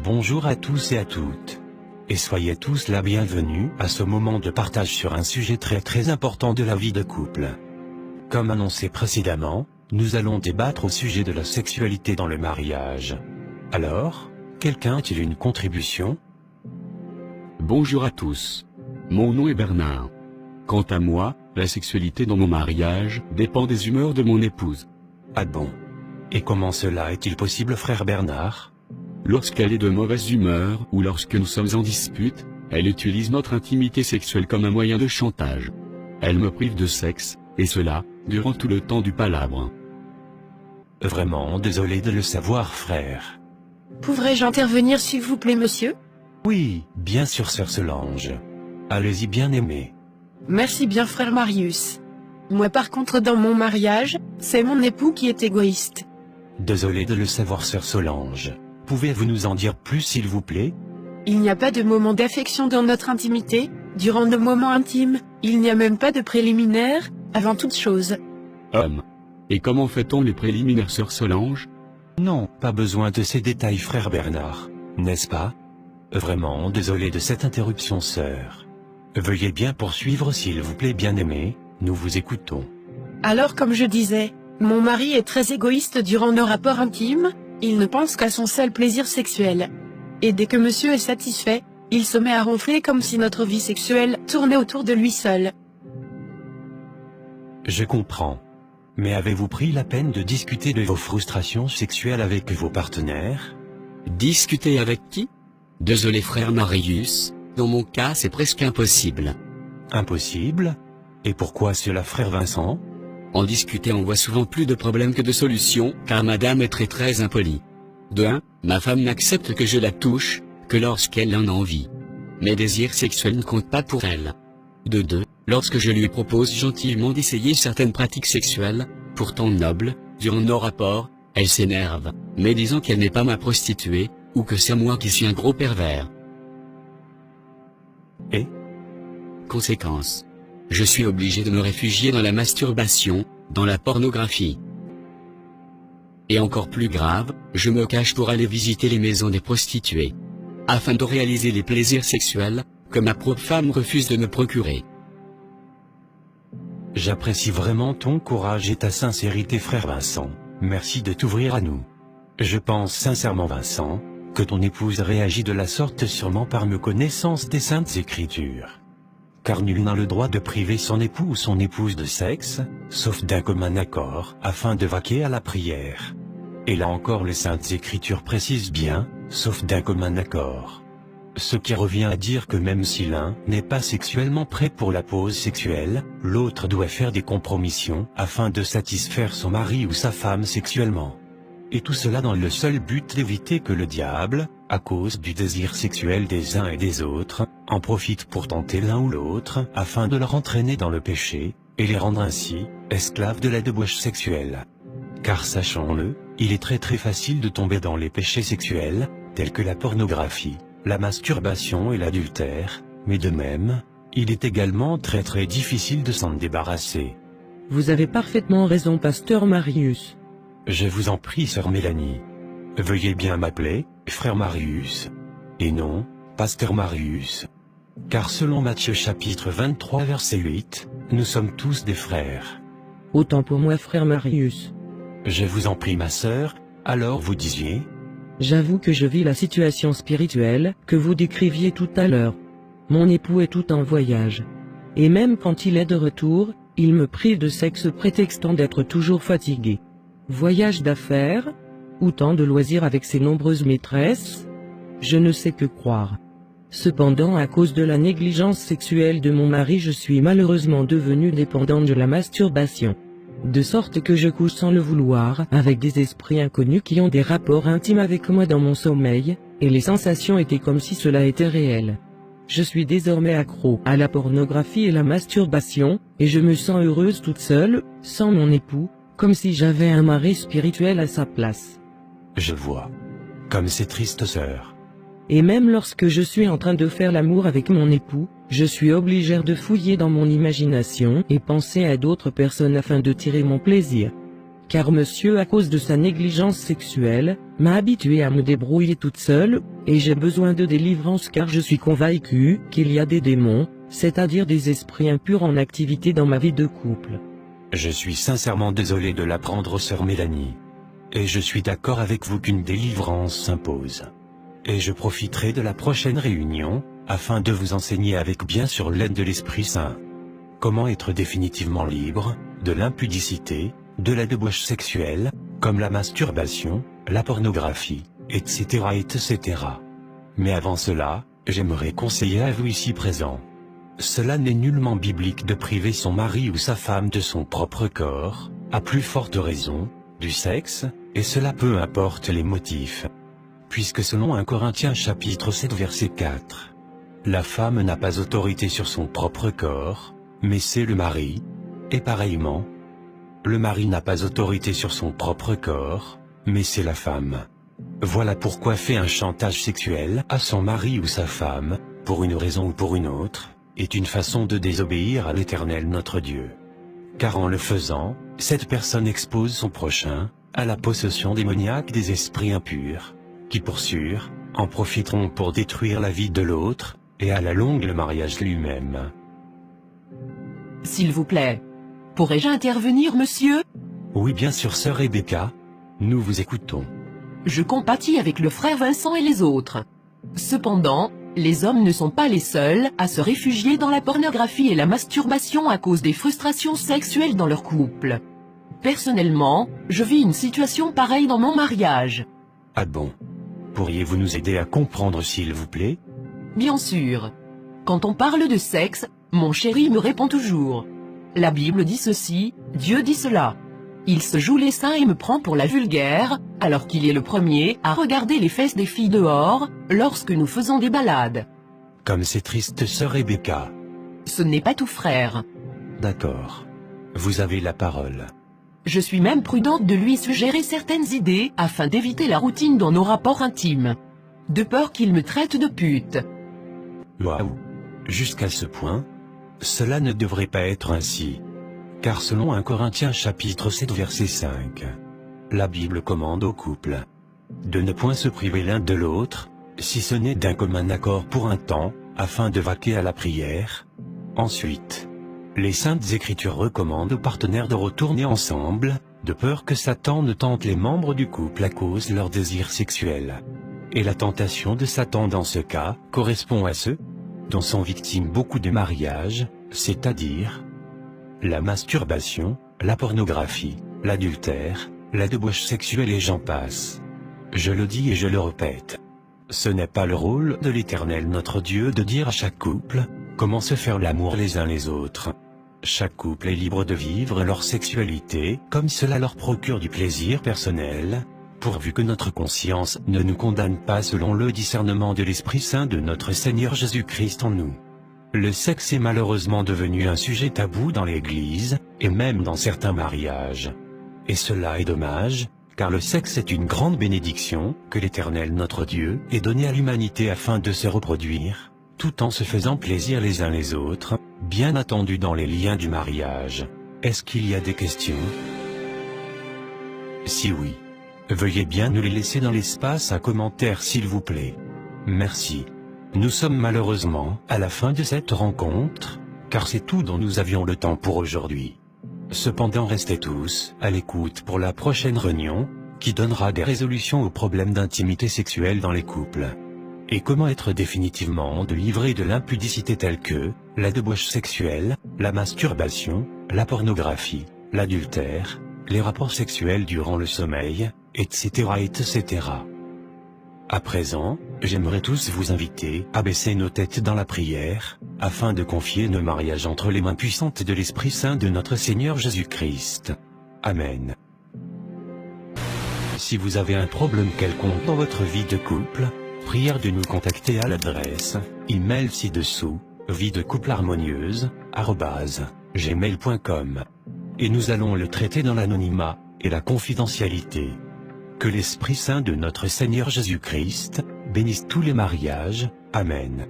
Bonjour à tous et à toutes. Et soyez tous la bienvenue à ce moment de partage sur un sujet très important de la vie de couple. Comme annoncé précédemment, nous allons débattre au sujet de la sexualité dans le mariage. Alors, quelqu'un a-t-il une contribution? Bonjour à tous. Mon nom est Bernard. Quant à moi, la sexualité dans mon mariage dépend des humeurs de mon épouse. Ah bon? Et comment cela est-il possible, frère Bernard? Lorsqu'elle est de mauvaise humeur ou lorsque nous sommes en dispute, elle utilise notre intimité sexuelle comme un moyen de chantage. Elle me prive de sexe, et cela, durant tout le temps du palabre. Vraiment désolé de le savoir, frère. Pourrais-je intervenir s'il vous plaît, monsieur? Oui, bien sûr, sœur Solange. Allez-y, bien-aimé. Merci bien, frère Marius. Moi par contre dans mon mariage, c'est mon époux qui est égoïste. Désolé de le savoir, sœur Solange. Pouvez-vous nous en dire plus, s'il vous plaît? Il n'y a pas de moment d'affection dans notre intimité, durant nos moments intimes, il n'y a même pas de préliminaires, avant toute chose. Et comment fait-on les préliminaires, sœur Solange? Non, pas besoin de ces détails, frère Bernard, n'est-ce pas? Vraiment désolé de cette interruption, sœur. Veuillez bien poursuivre, s'il vous plaît, bien-aimé, nous vous écoutons. Alors comme je disais, mon mari est très égoïste durant nos rapports intimes, il ne pense qu'à son seul plaisir sexuel. Et dès que monsieur est satisfait, il se met à ronfler comme si notre vie sexuelle tournait autour de lui seul. Je comprends. Mais avez-vous pris la peine de discuter de vos frustrations sexuelles avec vos partenaires? Discuter avec qui? Désolé frère Marius, dans mon cas c'est presque impossible. Impossible? Et pourquoi cela, frère Vincent? En discuter on voit souvent plus de problèmes que de solutions, car madame est très impolie. De 1, ma femme n'accepte que je la touche, que lorsqu'elle en a envie. Mes désirs sexuels ne comptent pas pour elle. De 2, lorsque je lui propose gentiment d'essayer certaines pratiques sexuelles, pourtant nobles, durant nos rapports, elle s'énerve, me disant qu'elle n'est pas ma prostituée, ou que c'est moi qui suis un gros pervers. Et? Conséquence. Je suis obligé de me réfugier dans la masturbation, dans la pornographie. Et encore plus grave, je me cache pour aller visiter les maisons des prostituées. Afin de réaliser les plaisirs sexuels, que ma propre femme refuse de me procurer. J'apprécie vraiment ton courage et ta sincérité, frère Vincent. Merci de t'ouvrir à nous. Je pense sincèrement, Vincent, que ton épouse réagit de la sorte sûrement par méconnaissance des Saintes Écritures. Car nul n'a le droit de priver son époux ou son épouse de sexe, sauf d'un commun accord, afin de vaquer à la prière. Et là encore les Saintes Écritures précisent bien, sauf d'un commun accord. Ce qui revient à dire que même si l'un n'est pas sexuellement prêt pour la pause sexuelle, l'autre doit faire des compromissions afin de satisfaire son mari ou sa femme sexuellement. Et tout cela dans le seul but d'éviter que le diable, à cause du désir sexuel des uns et des autres, en profite pour tenter l'un ou l'autre afin de leur entraîner dans le péché, et les rendre ainsi esclaves de la débauche sexuelle. Car sachons-le, il est très facile de tomber dans les péchés sexuels, tels que la pornographie, la masturbation et l'adultère, mais de même, il est également très difficile de s'en débarrasser. Vous avez parfaitement raison, pasteur Marius. Je vous en prie, sœur Mélanie. Veuillez bien m'appeler frère Marius, et non pasteur Marius. Car selon Matthieu chapitre 23 verset 8, nous sommes tous des frères. Autant pour moi, frère Marius. Je vous en prie, ma sœur, alors vous disiez? J'avoue que je vis la situation spirituelle que vous décriviez tout à l'heure. Mon époux est tout en voyage. Et même quand il est de retour, il me prive de sexe prétextant d'être toujours fatigué. Voyage d'affaires? Ou temps de loisirs avec ses nombreuses maîtresses? Je ne sais que croire. Cependant, à cause de la négligence sexuelle de mon mari, je suis malheureusement devenue dépendante de la masturbation. De sorte que je couche sans le vouloir avec des esprits inconnus qui ont des rapports intimes avec moi dans mon sommeil, et les sensations étaient comme si cela était réel. Je suis désormais accro à la pornographie et la masturbation, et je me sens heureuse toute seule, sans mon époux, comme si j'avais un mari spirituel à sa place. Je vois. Comme c'est triste, sœur. Et même lorsque je suis en train de faire l'amour avec mon époux, je suis obligée de fouiller dans mon imagination et penser à d'autres personnes afin de tirer mon plaisir. car monsieur à cause de sa négligence sexuelle, m'a habituée à me débrouiller toute seule, et j'ai besoin de délivrance car je suis convaincue qu'il y a des démons, c'est-à-dire des esprits impurs en activité dans ma vie de couple. Je suis sincèrement désolé de l'apprendre, sœur Mélanie. Et je suis d'accord avec vous qu'une délivrance s'impose. Et je profiterai de la prochaine réunion, afin de vous enseigner avec bien sûr l'aide de l'Esprit Saint. Comment être définitivement libre, de l'impudicité, de la débauche sexuelle, comme la masturbation, la pornographie, etc. etc. Mais avant cela, j'aimerais conseiller à vous ici présents. Cela n'est nullement biblique de priver son mari ou sa femme de son propre corps, à plus forte raison, du sexe, et cela peu importe les motifs. Puisque selon 1 Corinthiens chapitre 7 verset 4, la femme n'a pas autorité sur son propre corps, mais c'est le mari, et pareillement, le mari n'a pas autorité sur son propre corps, mais c'est la femme. Voilà pourquoi fait un chantage sexuel à son mari ou sa femme, pour une raison ou pour une autre, est une façon de désobéir à l'Éternel notre Dieu. Car en le faisant, cette personne expose son prochain à la possession démoniaque des esprits impurs, qui pour sûr, en profiteront pour détruire la vie de l'autre, et à la longue le mariage lui-même. S'il vous plaît. Pourrais-je intervenir, monsieur? Oui, bien sûr, sœur Rebecca. Nous vous écoutons. Je compatis avec le frère Vincent et les autres. Cependant, les hommes ne sont pas les seuls à se réfugier dans la pornographie et la masturbation à cause des frustrations sexuelles dans leur couple. Personnellement, je vis une situation pareille dans mon mariage. Ah bon? Pourriez-vous nous aider à comprendre, s'il vous plaît? Bien sûr. Quand on parle de sexe, mon chéri me répond toujours. La Bible dit ceci, Dieu dit cela. Il se joue les seins et me prend pour la vulgaire, alors qu'il est le premier à regarder les fesses des filles dehors, lorsque nous faisons des balades. Comme c'est triste, sœur Rebecca. Ce n'est pas tout, frère. D'accord. Vous avez la parole. Je suis même prudente de lui suggérer certaines idées afin d'éviter la routine dans nos rapports intimes. De peur qu'il me traite de pute. Waouh! Jusqu'à ce point? Cela ne devrait pas être ainsi. Car selon 1 Corinthiens chapitre 7 verset 5, la Bible commande au couple de ne point se priver l'un de l'autre, si ce n'est d'un commun accord pour un temps, afin de vaquer à la prière. Ensuite, les saintes écritures recommandent aux partenaires de retourner ensemble, de peur que Satan ne tente les membres du couple à cause de leur désir sexuel. Et la tentation de Satan dans ce cas correspond à ceux dont sont victimes beaucoup de mariages, c'est-à-dire la masturbation, la pornographie, l'adultère, la débauche sexuelle et j'en passe. Je le dis et je le répète. Ce n'est pas le rôle de l'Éternel notre Dieu de dire à chaque couple comment se faire l'amour les uns les autres. Chaque couple est libre de vivre leur sexualité comme cela leur procure du plaisir personnel, pourvu que notre conscience ne nous condamne pas selon le discernement de l'Esprit Saint de notre Seigneur Jésus-Christ en nous. Le sexe est malheureusement devenu un sujet tabou dans l'Église, et même dans certains mariages. Et cela est dommage, car le sexe est une grande bénédiction que l'Éternel notre Dieu ait donnée à l'humanité afin de se reproduire, tout en se faisant plaisir les uns les autres, bien attendu dans les liens du mariage. Est-ce qu'il y a des questions? Si oui, veuillez bien nous les laisser dans l'espace à commentaires s'il vous plaît. Merci. Nous sommes malheureusement à la fin de cette rencontre, car c'est tout dont nous avions le temps pour aujourd'hui. Cependant restez tous à l'écoute pour la prochaine réunion, qui donnera des résolutions aux problèmes d'intimité sexuelle dans les couples. Et comment être définitivement délivré de l'impudicité telle que la débauche sexuelle, la masturbation, la pornographie, l'adultère, les rapports sexuels durant le sommeil, etc. etc. À présent, j'aimerais tous vous inviter à baisser nos têtes dans la prière, afin de confier nos mariages entre les mains puissantes de l'Esprit Saint de notre Seigneur Jésus-Christ. Amen. Si vous avez un problème quelconque dans votre vie de couple, prière de nous contacter à l'adresse email ci-dessous, viedecouple@gmail.com. Et nous allons le traiter dans l'anonymat et la confidentialité. Que l'Esprit Saint de notre Seigneur Jésus-Christ bénisse tous les mariages. Amen.